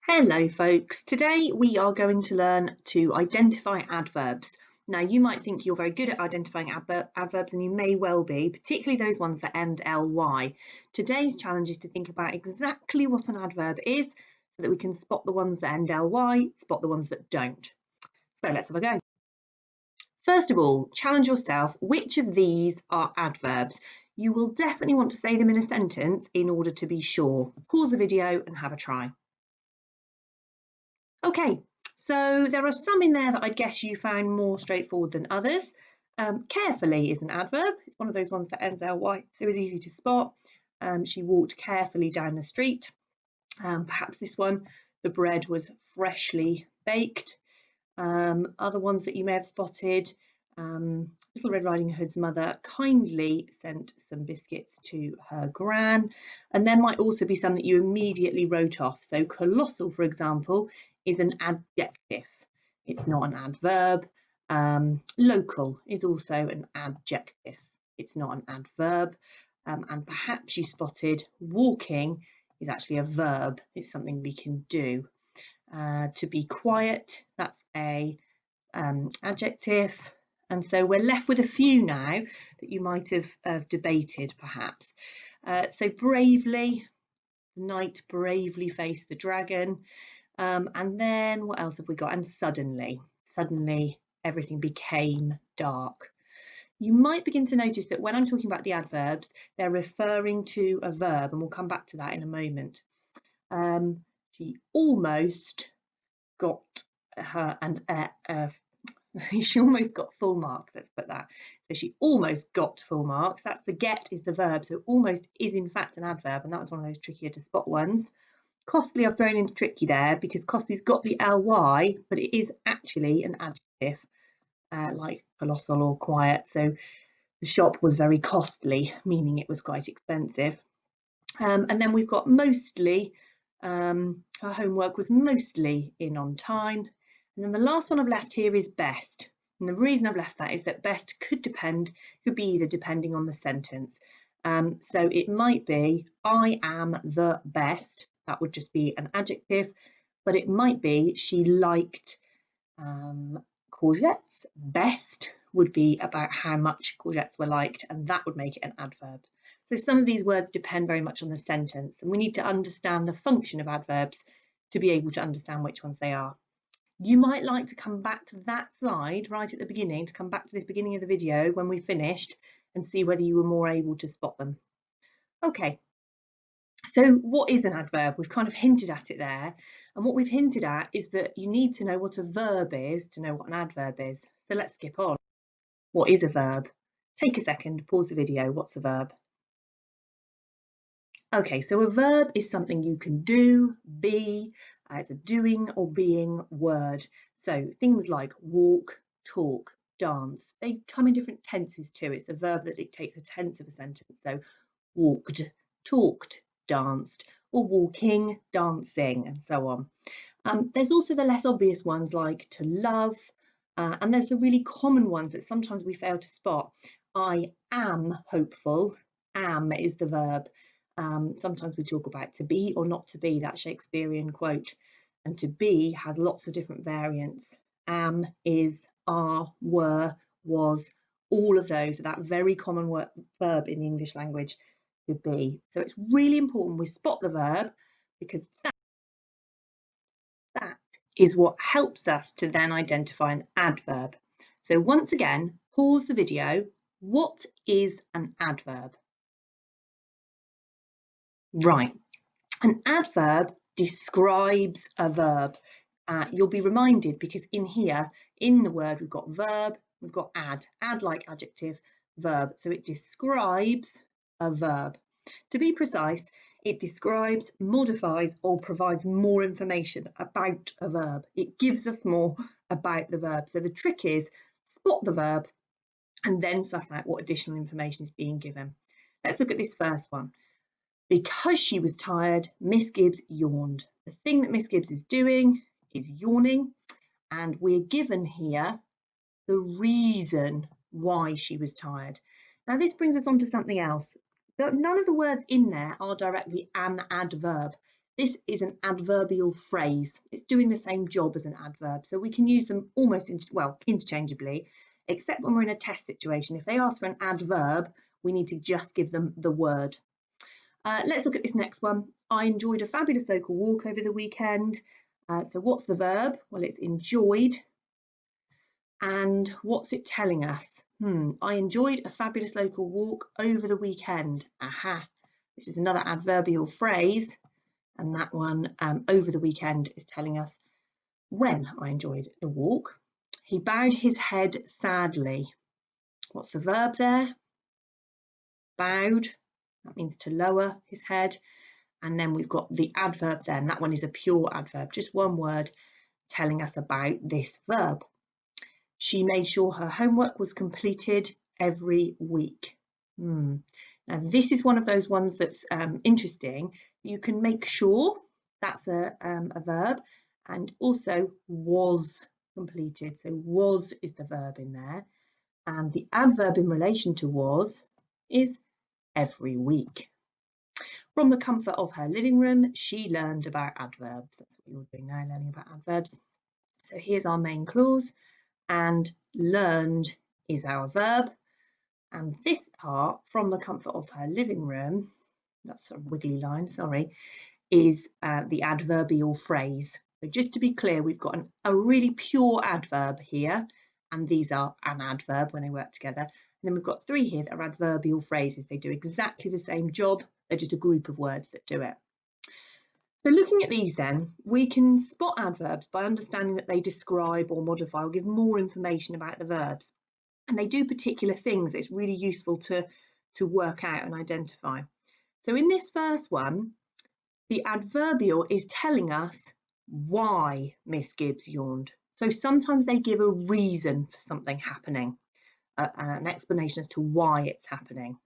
Hello folks, today we are going to learn to identify adverbs. Now you might think you're very good at identifying adverbs and you may well be, particularly those ones that end ly. Today's challenge is to think about exactly what an adverb is so that we can spot the ones that end ly, spot the ones that don't. So let's have a go. First of all, challenge yourself, which of these are adverbs? You will definitely want to say them in a sentence in order to be sure. Pause the video and have a try. Okay, so there are some in there that I guess you found more straightforward than others. Carefully is an adverb. It's one of those ones that ends ly, so it's easy to spot. She walked carefully down the street. Perhaps this one, the bread was freshly baked. Other ones that you may have spotted, Little Red Riding Hood's mother kindly sent some biscuits to her gran, and there might also be some that you immediately wrote off. So colossal, for example, is an adjective. It's not an adverb. Local is also an adjective. It's not an adverb. And perhaps you spotted walking is actually a verb. It's something we can do. To be quiet, that's a adjective. And so we're left with a few now that you might have debated perhaps. So bravely, the knight bravely faced the dragon. And then what else have we got? And suddenly everything became dark. You might begin to notice that when I'm talking about the adverbs, they're referring to a verb, and we'll come back to that in a moment. She almost got she almost got full marks, let's put that. So she almost got full marks. That's the get is the verb, so almost is in fact an adverb, and that was one of those trickier to spot ones. Costly I've thrown in tricky there because costly's got the ly, but it is actually an adjective, like colossal or quiet. So the shop was very costly, meaning it was quite expensive. And then we've got mostly. Her homework was mostly in on time. And then the last one I've left here is best. And the reason I've left that is that best could be either depending on the sentence. So it might be, I am the best. That would just be an adjective. But it might be, she liked courgettes. Best would be about how much courgettes were liked, and that would make it an adverb. So some of these words depend very much on the sentence, and we need to understand the function of adverbs to be able to understand which ones they are. You might like to come back to that slide right at the beginning, to come back to the beginning of the video when we finished and see whether you were more able to spot them. Okay, so what is an adverb? We've kind of hinted at it there, and what we've hinted at is that you need to know what a verb is to know what an adverb is. So let's skip on. What is a verb? Take a second, pause the video. What's a verb? Okay, so a verb is something you can do, be, it's a doing or being word. So things like walk, talk, dance, they come in different tenses too. It's the verb that dictates the tense of a sentence. So walked, talked, danced, or walking, dancing, and so on. There's also the less obvious ones like to love, and there's the really common ones that sometimes we fail to spot. I am hopeful, am is the verb. Sometimes we talk about to be or not to be, that Shakespearean quote. And to be has lots of different variants. Am, is, are, were, was, all of those are that very common verb in the English language, to be. So it's really important we spot the verb because that is what helps us to then identify an adverb. So once again, pause the video. What is an adverb? Right, an adverb describes a verb. You'll be reminded because in here, in the word, we've got verb, we've got add like adjective, verb. So it describes a verb. To be precise, it describes, modifies, or provides more information about a verb. It gives us more about the verb. So the trick is spot the verb and then suss out what additional information is being given. Let's look at this first one. Because she was tired, Miss Gibbs yawned. The thing that Miss Gibbs is doing is yawning, and we're given here the reason why she was tired. Now this brings us on to something else. None of the words in there are directly an adverb. This is an adverbial phrase. It's doing the same job as an adverb, so we can use them almost interchangeably, except when we're in a test situation. If they ask for an adverb, we need to just give them the word. Let's look at this next one. I enjoyed a fabulous local walk over the weekend. So what's the verb? Well, it's enjoyed. And what's it telling us? I enjoyed a fabulous local walk over the weekend. Aha, this is another adverbial phrase. And that one, over the weekend, is telling us when I enjoyed the walk. He bowed his head sadly. What's the verb there? Bowed. That means to lower his head. And then we've got the adverb there, and that one is a pure adverb, just one word telling us about this verb. She made sure her homework was completed every week. Now this is one of those ones that's interesting. You can make sure, that's a verb, and also was completed. So was is the verb in there, and the adverb in relation to was is every week. From the comfort of her living room, she learned about adverbs. That's what you're doing now, learning about adverbs. So here's our main clause, and learned is our verb. And this part, from the comfort of her living room, that's a wiggly line, sorry, is the adverbial phrase. So just to be clear, we've got a really pure adverb here, and these are an adverb when they work together. And then we've got three here that are adverbial phrases. They do exactly the same job. They're just a group of words that do it. So looking at these then, we can spot adverbs by understanding that they describe or modify or give more information about the verbs. And they do particular things that it's really useful to work out and identify. So in this first one, the adverbial is telling us why Miss Gibbs yawned. So sometimes they give a reason for something happening, an explanation as to why it's happening.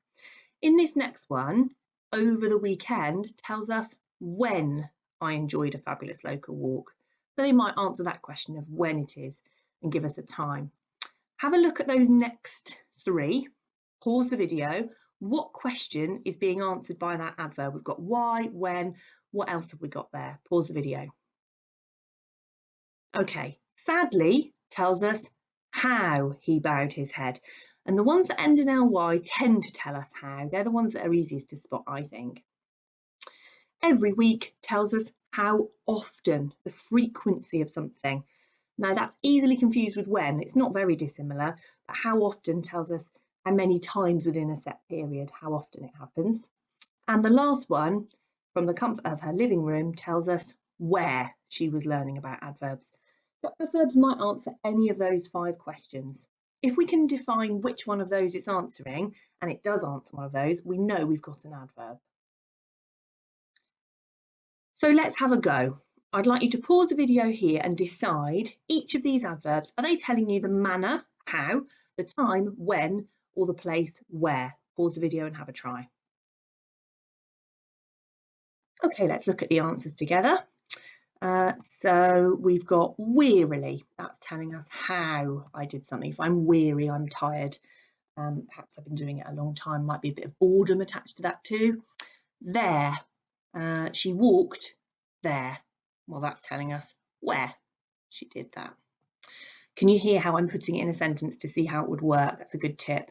In this next one, over the weekend tells us when I enjoyed a fabulous local walk. So they might answer that question of when it is and give us a time. Have a look at those next three, pause the video. What question is being answered by that adverb? We've got why, when, what else have we got there? Pause the video. Okay, sadly tells us how he bowed his head. And the ones that end in ly tend to tell us how. They're the ones that are easiest to spot, I think. Every week tells us how often, the frequency of something. Now that's easily confused with when. It's not very dissimilar, but how often tells us how many times within a set period, how often it happens. And the last one, from the comfort of her living room, tells us where she was learning about adverbs. So adverbs might answer any of those 5 questions. If we can define which one of those it's answering, and it does answer one of those, we know we've got an adverb. So let's have a go. I'd like you to pause the video here and decide each of these adverbs. Are they telling you the manner, how, the time, when, or the place, where? Pause the video and have a try. Okay, let's look at the answers together. So we've got wearily. That's telling us how I did something. If I'm weary, I'm tired. Perhaps I've been doing it a long time. Might be a bit of boredom attached to that too. There. She walked there. Well, that's telling us where she did that. Can you hear how I'm putting it in a sentence to see how it would work? That's a good tip.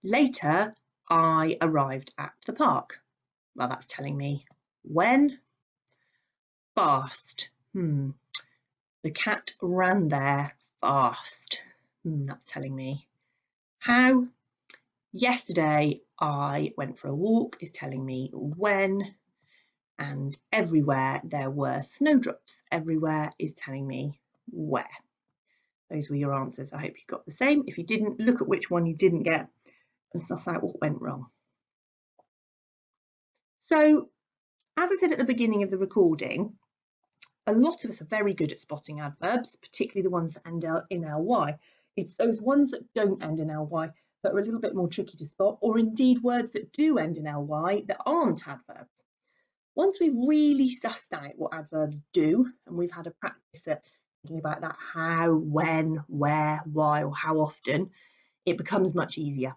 Later, I arrived at the park. Well, that's telling me when. Fast. The cat ran there fast. That's telling me how. Yesterday, I went for a walk is telling me when. And everywhere there were snowdrops. Everywhere is telling me where. Those were your answers. I hope you got the same. If you didn't, look at which one you didn't get and suss out what went wrong. So, as I said at the beginning of the recording, a lot of us are very good at spotting adverbs, particularly the ones that end in ly. It's those ones that don't end in ly that are a little bit more tricky to spot, or indeed words that do end in ly that aren't adverbs. Once we've really sussed out what adverbs do, and we've had a practice at thinking about that how, when, where, why, or how often, it becomes much easier.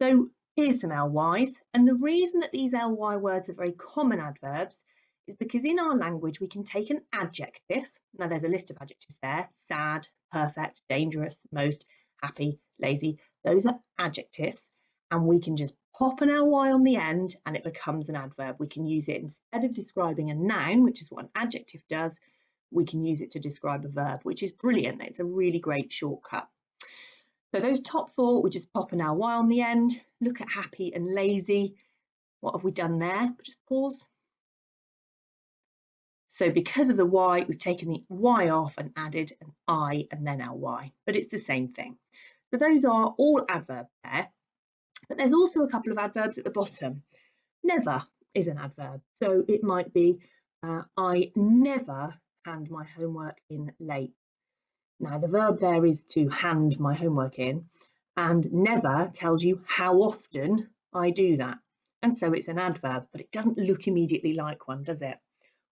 So here's some LYs, and the reason that these ly words are very common adverbs is because in our language we can take an adjective. Now there's a list of adjectives there: sad, perfect, dangerous, most, happy, lazy. Those are adjectives, and we can just pop an ly on the end and it becomes an adverb. We can use it instead of describing a noun, which is what an adjective does. We can use it to describe a verb, which is brilliant. It's a really great shortcut. So those top four, we just pop an ly on the end. Look at happy and lazy. What have we done there? Just pause. So because of the y, we've taken the y off and added an I and then ly, but it's the same thing. So those are all adverbs there, but there's also a couple of adverbs at the bottom. Never is an adverb, so it might be I never hand my homework in late. Now the verb there is to hand my homework in, and never tells you how often I do that, and so it's an adverb, but it doesn't look immediately like one, does it?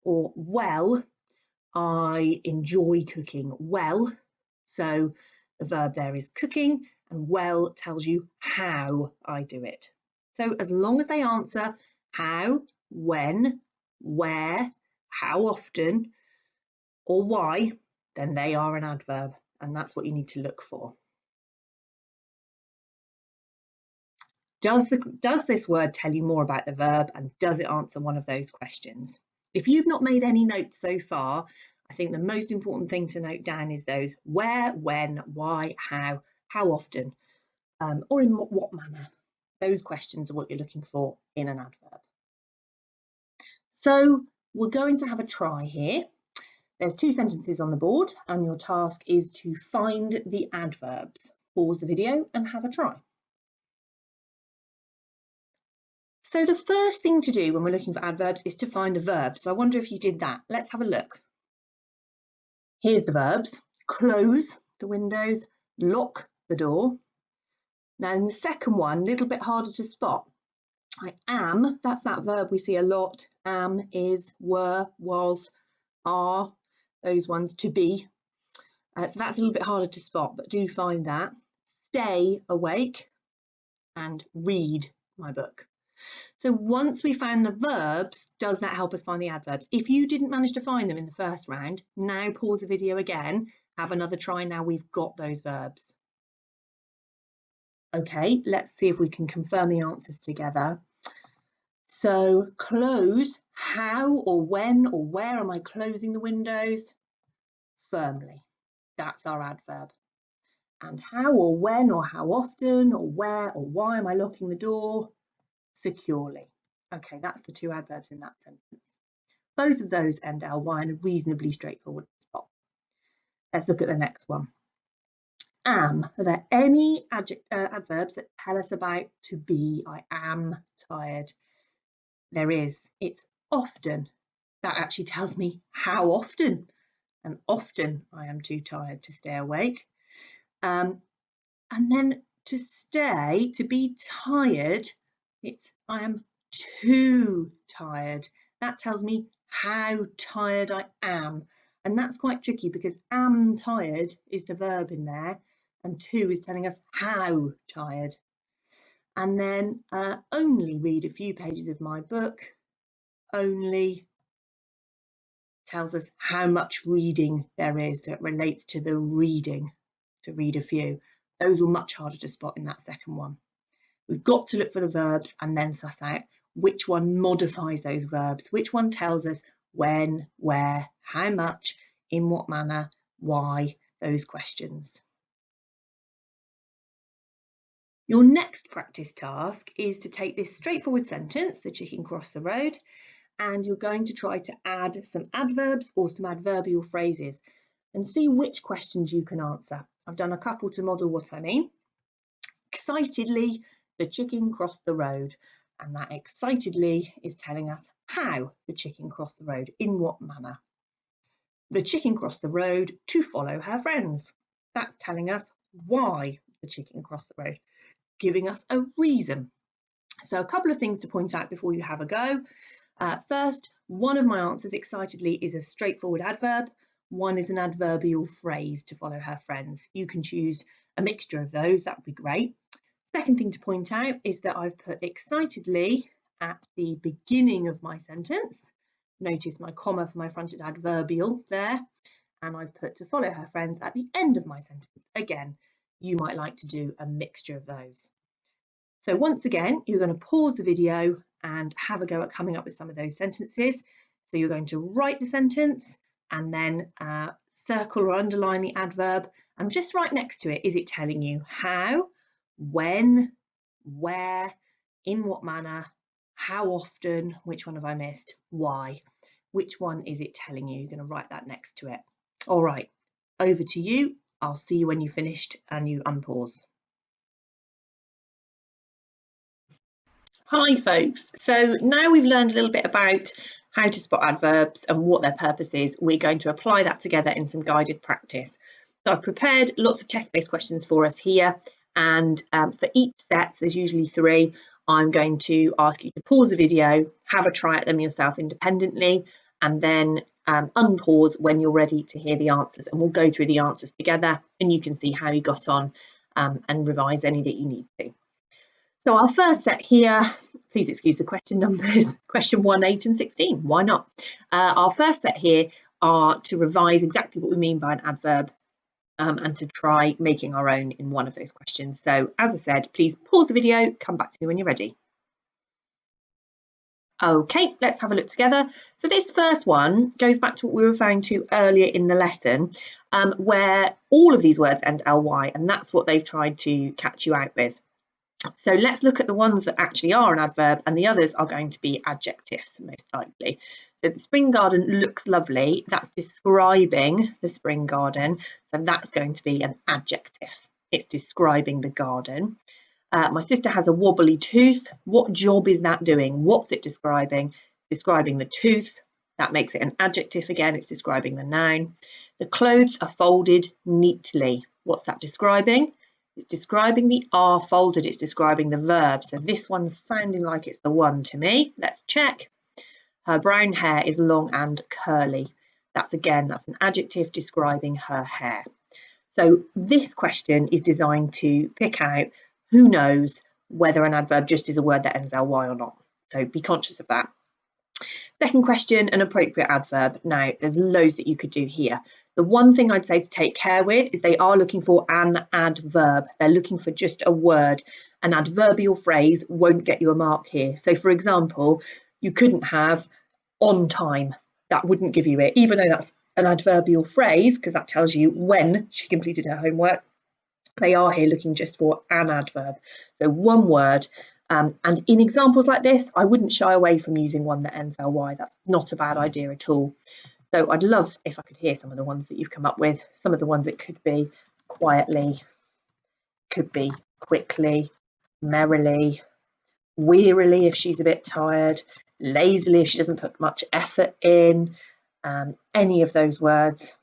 Or well, I enjoy cooking well, so the verb there is cooking, and well tells you how I do it. So as long as they answer how, when, where, how often, or why, then they are an adverb, and that's what you need to look for. Does this word tell you more about the verb, and does it answer one of those questions? If you've not made any notes so far, I think the most important thing to note down is those where, when, why, how often, or in what manner. Those questions are what you're looking for in an adverb. So we're going to have a try here. There's two sentences on the board and your task is to find the adverbs. Pause the video and have a try. So the first thing to do when we're looking for adverbs is to find the verb. So I wonder if you did that. Let's have a look. Here's the verbs: close the windows, lock the door. Now in the second one, a little bit harder to spot. I am, that's that verb we see a lot. Am, is, were, was, are, those ones, to be. So that's a little bit harder to spot, but do find that. Stay awake and read my book. So once we found the verbs, does that help us find the adverbs? If you didn't manage to find them in the first round, now pause the video again, have another try now we've got those verbs. Okay, let's see if we can confirm the answers together. So close, how or when or where am I closing the windows? Firmly, that's our adverb. And how or when or how often or where or why am I locking the door? Securely. Okay, that's the two adverbs in that sentence. Both of those end ly in a reasonably straightforward spot. Let's look at the next one. Am. Are there any adverbs that tell us about to be? I am tired. There is. It's often. That actually tells me how often. And often I am too tired to stay awake. And then to stay, to be tired, it's I am too tired. That tells me how tired I am. And that's quite tricky because am tired is the verb in there and too is telling us how tired. And then only read a few pages of my book. Only tells us how much reading there is. So it relates to the reading, to read a few. Those were much harder to spot in that second one. We've got to look for the verbs and then suss out which one modifies those verbs, which one tells us when, where, how much, in what manner, why, those questions. Your next practice task is to take this straightforward sentence, the chicken crossed the road, and you're going to try to add some adverbs or some adverbial phrases and see which questions you can answer. I've done a couple to model what I mean. Excitedly, the chicken crossed the road, and that excitedly is telling us how the chicken crossed the road, in what manner. The chicken crossed the road to follow her friends. That's telling us why the chicken crossed the road, giving us a reason. So a couple of things to point out before you have a go. First, one of my answers, excitedly, is a straightforward adverb. One is an adverbial phrase, to follow her friends. You can choose a mixture of those, that would be great. Second thing to point out is that I've put excitedly at the beginning of my sentence Notice my comma for my fronted adverbial there, and I've put to follow her friends at the end of my sentence. Again, you might like to do a mixture of those. So once again, you're going to pause the video and have a go at coming up with some of those sentences. So you're going to write the sentence and then circle or underline the adverb, and just right next to it, is it telling you how, when, where, in what manner, how often, which one have I missed, why, which one is it telling you? You're going to write that next to it. All right, over to you. I'll see you when you've finished and you unpause. Hi folks, so now we've learned a little bit about how to spot adverbs and what their purpose is, we're going to apply that together in some guided practice. So I've prepared lots of test-based questions for us here, and for each set, so there's usually 3, I'm going to ask you to pause the video, have a try at them yourself independently, and then unpause when you're ready to hear the answers, and we'll go through the answers together and you can see how you got on and revise any that you need to. So our first set here, please excuse the question numbers, question 1, 8 and 16, why not? Our first set here are to revise exactly what we mean by an adverb and to try making our own in one of those questions. So as I said, please pause the video, come back to me when you're ready. Okay, let's have a look together. So this first one goes back to what we were referring to earlier in the lesson, where all of these words end ly, and that's what they've tried to catch you out with. So let's look at the ones that actually are an adverb, and the others are going to be adjectives, most likely. So the spring garden looks lovely. That's describing the spring garden. So that's going to be an adjective. It's describing the garden. My sister has a wobbly tooth. What job is that doing? What's it describing? Describing the tooth. That makes it an adjective again. It's describing the noun. The clothes are folded neatly. What's that describing? It's describing the are folded, it's describing the verb. So this one's sounding like it's the one to me. Let's check. Her brown hair is long and curly. That's an adjective describing her hair. So this question is designed to pick out who knows whether an adverb just is a word that ends ly or not. So be conscious of that. Second question, an appropriate adverb. Now, there's loads that you could do here. The one thing I'd say to take care with is they are looking for an adverb. They're looking for just a word. An adverbial phrase won't get you a mark here. So, for example, you couldn't have on time. That wouldn't give you it, even though that's an adverbial phrase, because that tells you when she completed her homework. They are here looking just for an adverb. So one word. And in examples like this, I wouldn't shy away from using one that ends ly. That's not a bad idea at all. So I'd love if I could hear some of the ones that you've come up with. Some of the ones it could be quietly, could be quickly, merrily, wearily if she's a bit tired, lazily if she doesn't put much effort in, any of those words.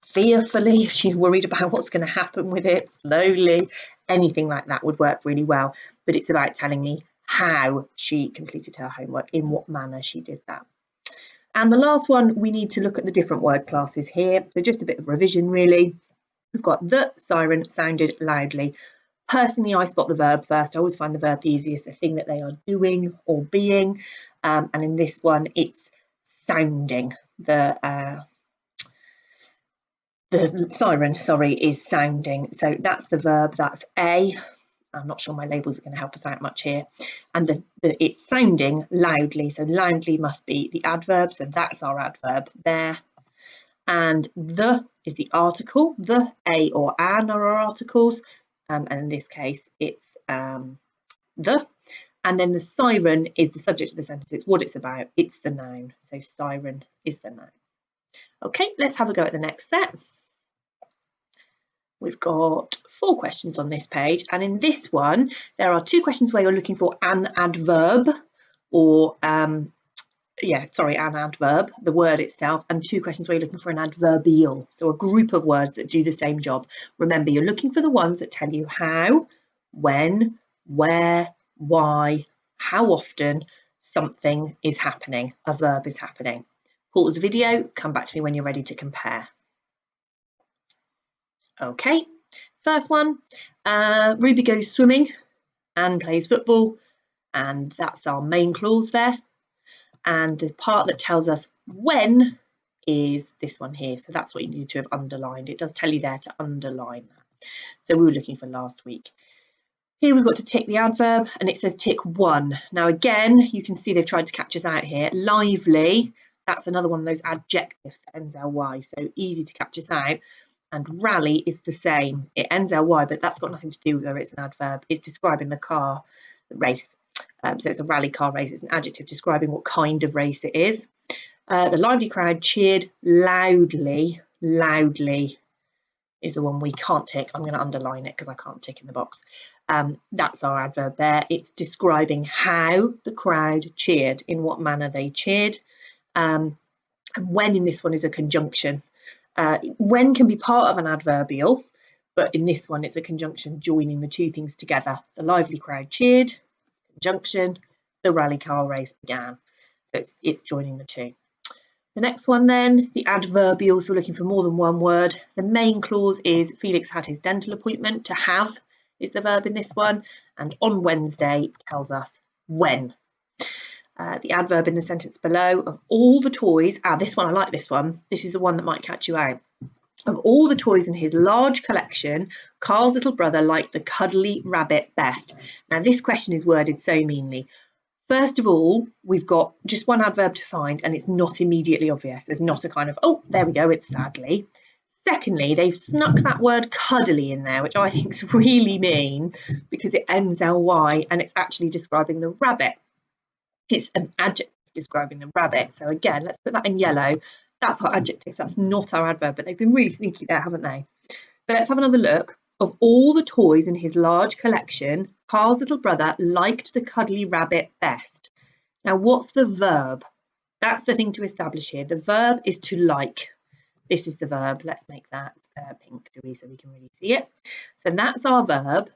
Fearfully if she's worried about what's going to happen with it, slowly, anything like that would work really well. But it's about telling me how she completed her homework, in what manner she did that. And the last one, we need to look at the different word classes here. So just a bit of revision really. We've got the siren sounded loudly. Personally, I spot the verb first. I always find the verb the easiest, the thing that they are doing or being. And in this one, it's sounding. The siren, is sounding. So that's the verb, that's A. I'm not sure my labels are going to help us out much here. And it's sounding loudly. So loudly must be the adverb. So that's our adverb there. And the is the article. The, a or an are our articles. And in this case, it's the. And then the siren is the subject of the sentence. It's what it's about. It's the noun. So siren is the noun. Okay, let's have a go at the next set. We've got 4 questions on this page, and in this one there are 2 questions where you're looking for an adverb or an adverb, the word itself, and 2 questions where you're looking for an adverbial, so a group of words that do the same job. Remember, you're looking for the ones that tell you how, when, where, why, how often something is happening, a verb is happening. Pause the video, come back to me when you're ready to compare. Okay, first one, Ruby goes swimming and plays football, and that's our main clause there. and the part that tells us when is this one here. So that's what you need to have underlined. It does tell you there to underline that. So we were looking for last week. Here we've got to tick the adverb, and it says tick 1. Now again, you can see they've tried to catch us out here. Lively, that's another one of those adjectives that ends ly, so easy to catch us out. And rally is the same. It ends ly, but that's got nothing to do with whether it's an adverb. It's describing the car race. So it's a rally car race. It's an adjective describing what kind of race it is. The lively crowd cheered loudly. Loudly is the one we can't tick. I'm going to underline it because I can't tick in the box. That's our adverb there. It's describing how the crowd cheered, in what manner they cheered. And when in this one is a conjunction. When can be part of an adverbial, but in this one it's a conjunction joining the two things together. The lively crowd cheered, conjunction, the rally car race began. So it's joining the two. The next one then, the adverbials, we're looking for more than one word. The main clause is Felix had his dental appointment. To have is the verb in this one, and on Wednesday tells us when. The adverb in the sentence below, of all the toys, this one, I like this one. This is the one that might catch you out. Of all the toys in his large collection, Carl's little brother liked the cuddly rabbit best. Now this question is worded so meanly. First of all, we've got just one adverb to find, and it's not immediately obvious. There's not a kind of, oh, there we go, it's sadly. Secondly, they've snuck that word cuddly in there, which I think is really mean because it ends ly and it's actually describing the rabbit. It's an adjective describing the rabbit. So again, let's put that in yellow. That's our adjective, that's not our adverb, but they've been really sneaky there, haven't they? So let's have another look. Of all the toys in his large collection, Carl's little brother liked the cuddly rabbit best. Now, what's the verb? That's the thing to establish here. The verb is to like. This is the verb. Let's make that pink, so we can really see it. So that's our verb.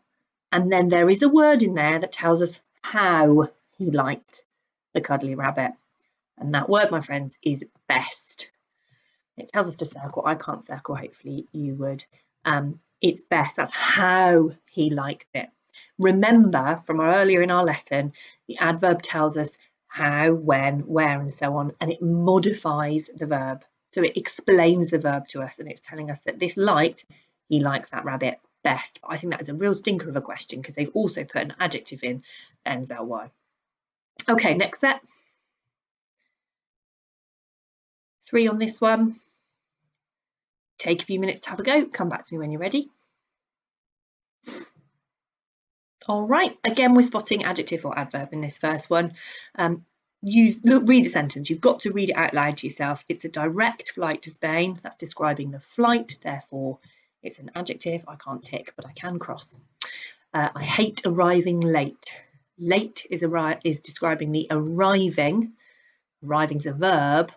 And then there is a word in there that tells us how he liked the cuddly rabbit. And that word, my friends, is best. It tells us to circle. I can't circle, hopefully you would. It's best. That's how he liked it. Remember from earlier in our lesson, the adverb tells us how, when, where, and so on, and it modifies the verb. So it explains the verb to us, and it's telling us that this liked, he likes that rabbit best. But I think that is a real stinker of a question because they've also put an adjective in that ends ly. Okay, next set. 3 on this one. Take a few minutes to have a go. Come back to me when you're ready. All right, again, we're spotting adjective or adverb in this first one. Read the sentence. You've got to read it out loud to yourself. It's a direct flight to Spain. That's describing the flight. Therefore, it's an adjective. I can't tick, but I can cross. I hate arriving late. Late is describing the arriving. Arriving's a verb,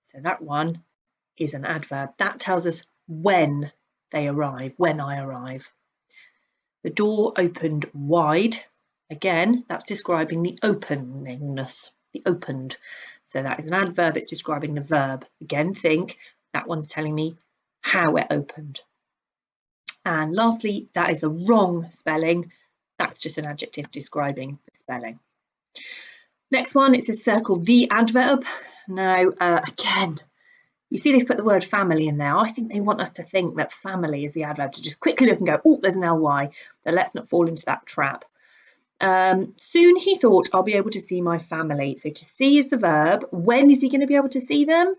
so that one is an adverb. That tells us when they arrive, when I arrive. The door opened wide. Again, that's describing the openingness, the opened. So that is an adverb, it's describing the verb. Again, think, that one's telling me how it opened. And lastly, that is the wrong spelling. That's just an adjective describing the spelling. Next one, it says circle the adverb. Now, again, you see they've put the word family in there. I think they want us to think that family is the adverb, to just quickly look and go, oh, there's an ly. So let's not fall into that trap. Soon he thought I'll be able to see my family. So to see is the verb. When is he going to be able to see them?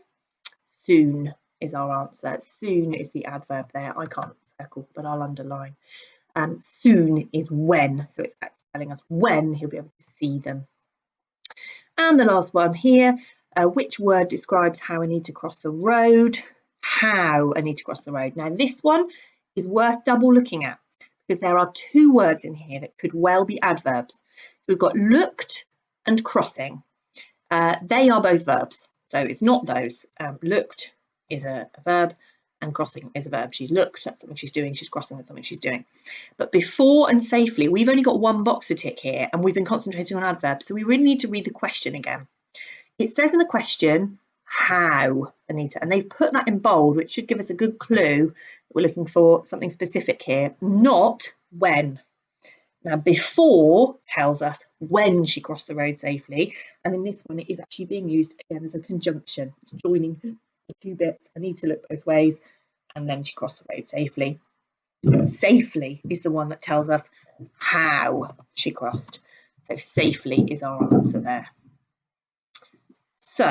Soon is our answer. Soon is the adverb there. I can't circle, but I'll underline. Soon is when. So it's telling us when he'll be able to see them. And the last one here. Which word describes how I need to cross the road? How I need to cross the road. Now this one is worth double looking at because there are 2 words in here that could well be adverbs. So we've got looked and crossing. They are both verbs, so it's not those. Looked is a verb and crossing is a verb. She's looked, that's something she's doing. She's crossing, that's something she's doing. But before and safely, we've only got one box to tick here and we've been concentrating on adverbs, so we really need to read the question again. It says in the question, how, Anita, and they've put that in bold, which should give us a good clue that we're looking for something specific here, not when. Now, before tells us when she crossed the road safely, and in this one it is actually being used again as a conjunction. It's joining the two bits. I need to look both ways, and then she crossed the road safely. Safely is the one that tells us how she crossed. So safely is our answer there. So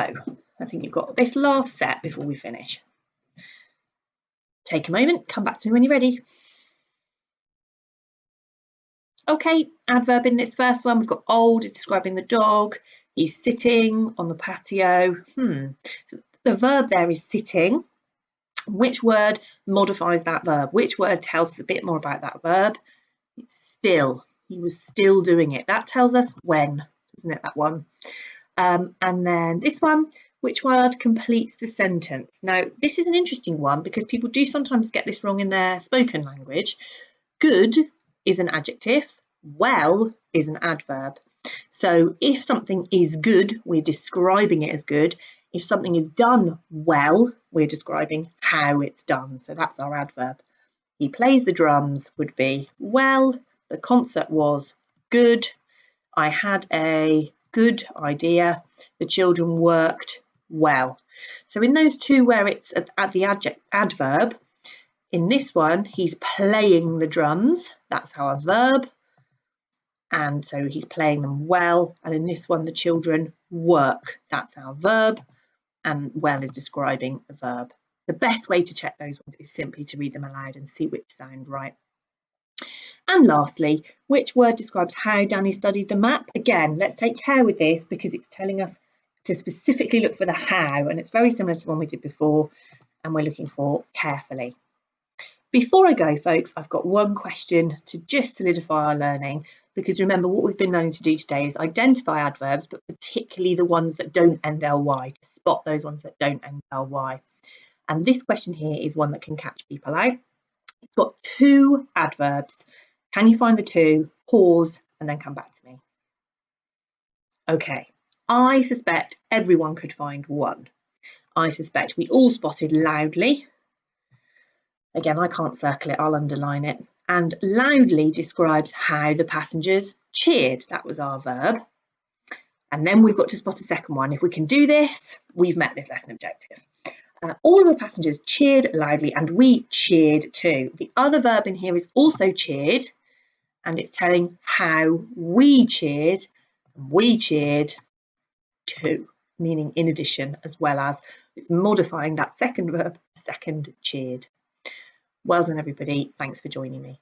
I think you've got this last set before we finish. Take a moment, come back to me when you're ready. Okay, adverb in this first one, we've got old is describing the dog. He's sitting on the patio. So the verb there is sitting. Which word modifies that verb? Which word tells us a bit more about that verb? It's still. He was still doing it. That tells us when, isn't it, that one? And then this one, which word completes the sentence? Now, this is an interesting one because people do sometimes get this wrong in their spoken language. Good is an adjective, well is an adverb. So if something is good, we're describing it as good. If something is done well, we're describing how it's done. So that's our adverb. He plays the drums would be well, the concert was good, I had a good idea, the children worked well. So in those two where it's at the adverb, in this one, he's playing the drums. That's our verb. And so he's playing them well. And in this one, the children work. That's our verb. And well is describing the verb. The best way to check those ones is simply to read them aloud and see which sound right. And lastly, which word describes how Danny studied the map? Again, let's take care with this because it's telling us to specifically look for the how. And it's very similar to the one we did before. And we're looking for carefully. Before I go, folks, I've got one question to just solidify our learning, because remember what we've been learning to do today is identify adverbs, but particularly the ones that don't end ly, to spot those ones that don't end ly. And this question here is one that can catch people out. It's got two adverbs. Can you find the two? Pause and then come back to me. Okay, I suspect everyone could find one. I suspect we all spotted loudly. Again, I can't circle it, I'll underline it. And loudly describes how the passengers cheered. That was our verb. And then we've got to spot a second one. If we can do this, we've met this lesson objective. All of the passengers cheered loudly and we cheered too. The other verb in here is also cheered, and it's telling how we cheered. We cheered too, meaning in addition, as well as. It's modifying that second verb, second cheered. Well done, everybody. Thanks for joining me.